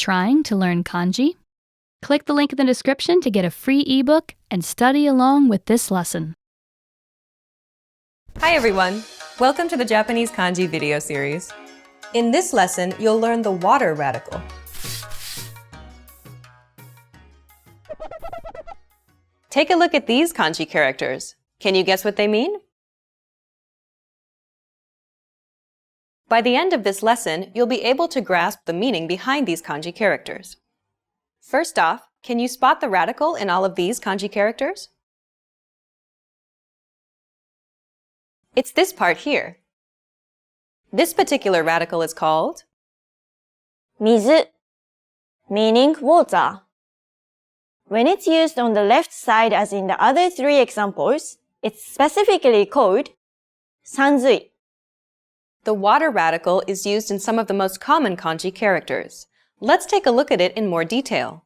trying to learn kanji? Click the link in the description to get a free ebook and study along with this lesson. Hi everyone! Welcome to the Japanese Kanji video series. In this lesson, you'll learn the water radical. Take a look at these kanji characters. Can you guess what they mean? By the end of this lesson, you'll be able to grasp the meaning behind these kanji characters. First off, can you spot the radical in all of these kanji characters? It's this part here. This particular radical is called 水, meaning water. When it's used on the left side as in the other three examples, it's specifically called 山水. The water radical is used in some of the most common kanji characters. Let's take a look at it in more detail.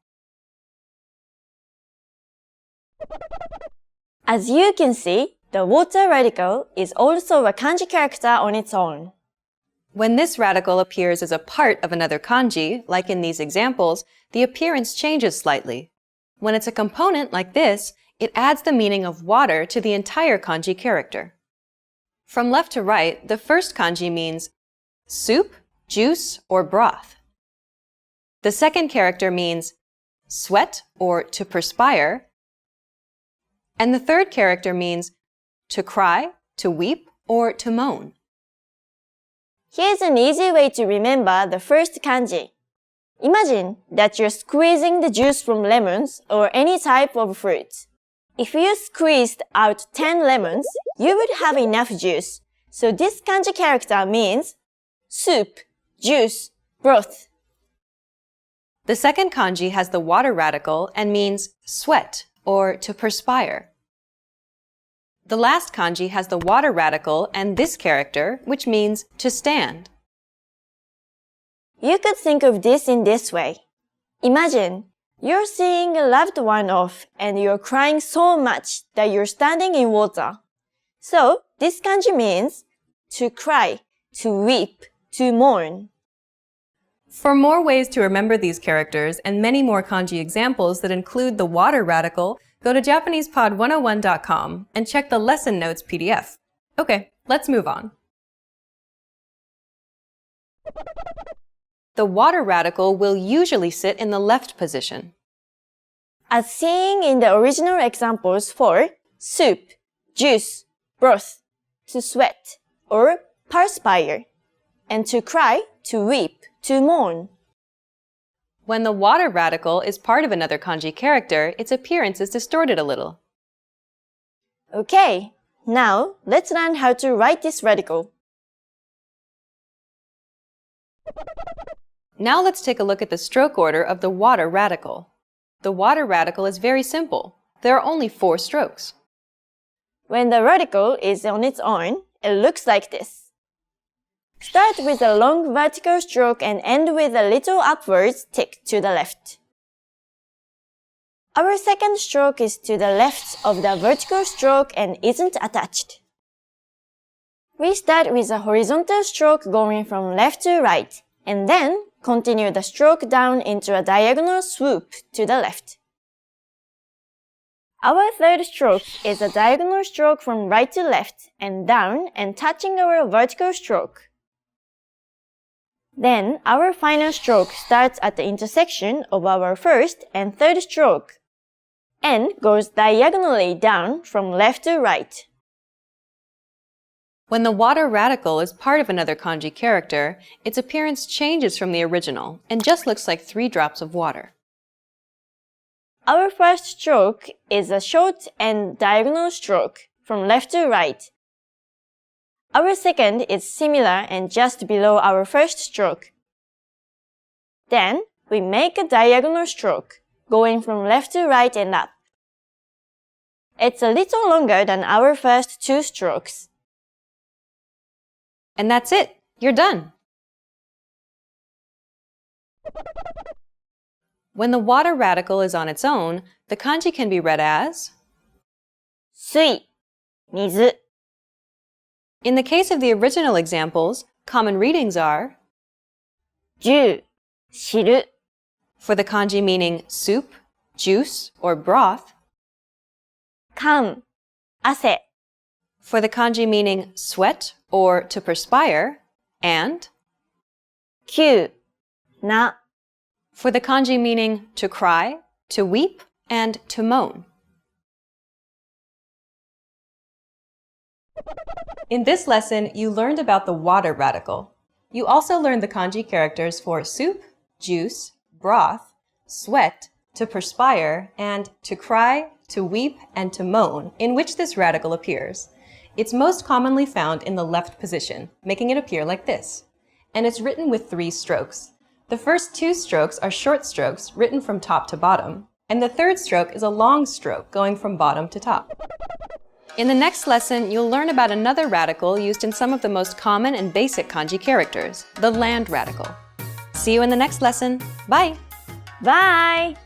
As you can see, the water radical is also a kanji character on its own. When this radical appears as a part of another kanji, like in these examples, the appearance changes slightly. When it's a component like this, it adds the meaning of water to the entire kanji character. From left to right, the first kanji means soup, juice, or broth. The second character means sweat or to perspire. And the third character means to cry, to weep, or to moan. Here's an easy way to remember the first kanji. Imagine that you're squeezing the juice from lemons or any type of fruit. If you squeezed out 10 lemons, you would have enough juice. So this kanji character means soup, juice, broth. The second kanji has the water radical and means sweat or to perspire. The last kanji has the water radical and this character, which means to stand. You could think of this in this way. Imagine you're seeing a loved one off and you're crying so much that you're standing in water. So this kanji means to cry, to weep, to mourn. For more ways to remember these characters and many more kanji examples that include the water radical, go to JapanesePod101.com and check the lesson notes PDF. Okay, let's move on. The water radical will usually sit in the left position. As seen in the original examples for soup, juice, broth, to sweat or perspire, and to cry, to weep, to mourn. When the water radical is part of another kanji character, its appearance is distorted a little. Okay, now let's learn how to write this radical. Now let's take a look at the stroke order of the water radical. The water radical is very simple. There are only 4 strokes. When the radical is on its own, it looks like this. Start with a long vertical stroke and end with a little upwards tick to the left. Our second stroke is to the left of the vertical stroke and isn't attached. We start with a horizontal stroke going from left to right, and then continue the stroke down into a diagonal swoop to the left. Our third stroke is a diagonal stroke from right to left and down and touching our vertical stroke. Then our final stroke starts at the intersection of our first and third stroke and goes diagonally down from left to right. When the water radical is part of another kanji character, its appearance changes from the original and just looks like 3 drops of water. Our first stroke is a short and diagonal stroke from left to right. Our second is similar and just below our first stroke. Then we make a diagonal stroke going from left to right and up. It's a little longer than our first 2 strokes. And that's it. You're done. When the water radical is on its own, the kanji can be read as 水, 水. In the case of the original examples, common readings are 10, 知る. For the kanji meaning soup, juice, or broth. かん、汗。For the kanji meaning sweat or to perspire. And きゅう、な。for the kanji meaning to cry, to weep, and to moan. In this lesson, you learned about the water radical. You also learned the kanji characters for soup, juice, broth, sweat, to perspire, and to cry, to weep, and to moan, in which this radical appears. It's most commonly found in the left position, making it appear like this. And it's written with 3 strokes. The first 2 strokes are short strokes written from top to bottom, and the third stroke is a long stroke going from bottom to top. In the next lesson, you'll learn about another radical used in some of the most common and basic kanji characters, the land radical. See you in the next lesson. Bye! Bye!